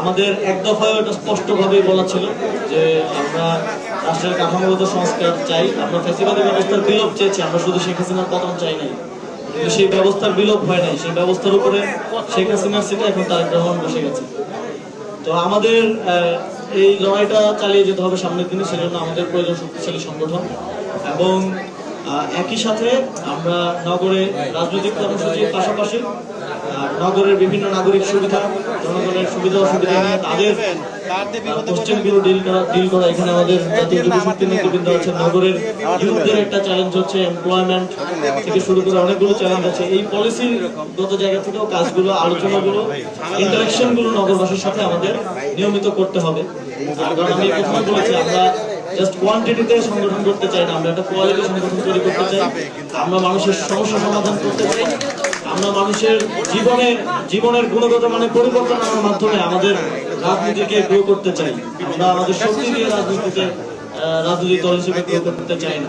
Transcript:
আমাদের এক দফায় ওটা স্পষ্টভাবেই বলা ছিল যে আমরা রাষ্ট্রের কাঠামোগত সংস্কার চাই, আমরা ফ্যাসিবাদী ব্যবস্থার বিলোপ চেয়েছি, আমরা শুধু শেখ হাসিনার পতন চাই নাই। কিন্তু সেই ব্যবস্থার বিলোপ হয় নাই, সেই ব্যবস্থার উপরে শেখ হাসিনার সিটে এখন তারেক রহমান বসে গেছে। তো আমাদের এই লড়াইটা চালিয়ে যেতে হবে সামনের দিনে, সেজন্য আমাদের প্রয়োজন শক্তিশালী সংগঠন এবং একই সাথে আমরা নগরে রাজনৈতিক কর্মসূচির পাশাপাশি নগরের বিভিন্ন নাগরিক সুবিধা, জনগণের সুবিধা অসুবিধা নিয়ে তাদের কোশ্চেনগুলো ডিল করা। এখানে আমাদের জাতীয় যুব শক্তি নেতৃবৃন্দ আছে, নগরের ইউথদের একটা চ্যালেঞ্জ হচ্ছে এমপ্লয়মেন্ট থেকে শুরু করে অনেকগুলো চ্যালেঞ্জ আছে। এই পলিসিগত জায়গা থেকেও কাজগুলো, আলোচনাগুলো, ইন্টারাকশনগুলো নগরবাসীর সাথে আমাদের নিয়মিত করতে হবে। কারণ আমি প্রথমে বলেছি, আমরা জাস্ট কোয়ান্টিটিতে সংগঠন করতে চাই না, আমরা একটা কোয়ালিটি সংগঠন তৈরি করতে চাই। আমরা মানুষের সমস্যা সমাধান করতে চাই, আমরা মানুষের জীবনের গুণগত মানে পরিবর্তন আনার মাধ্যমে আমাদের রাজনীতিকে গ্রো করতে চাই। আমরা আমাদের শক্তি দিয়ে রাজনীতিক দল হিসেবে গ্রো করতে চাই না।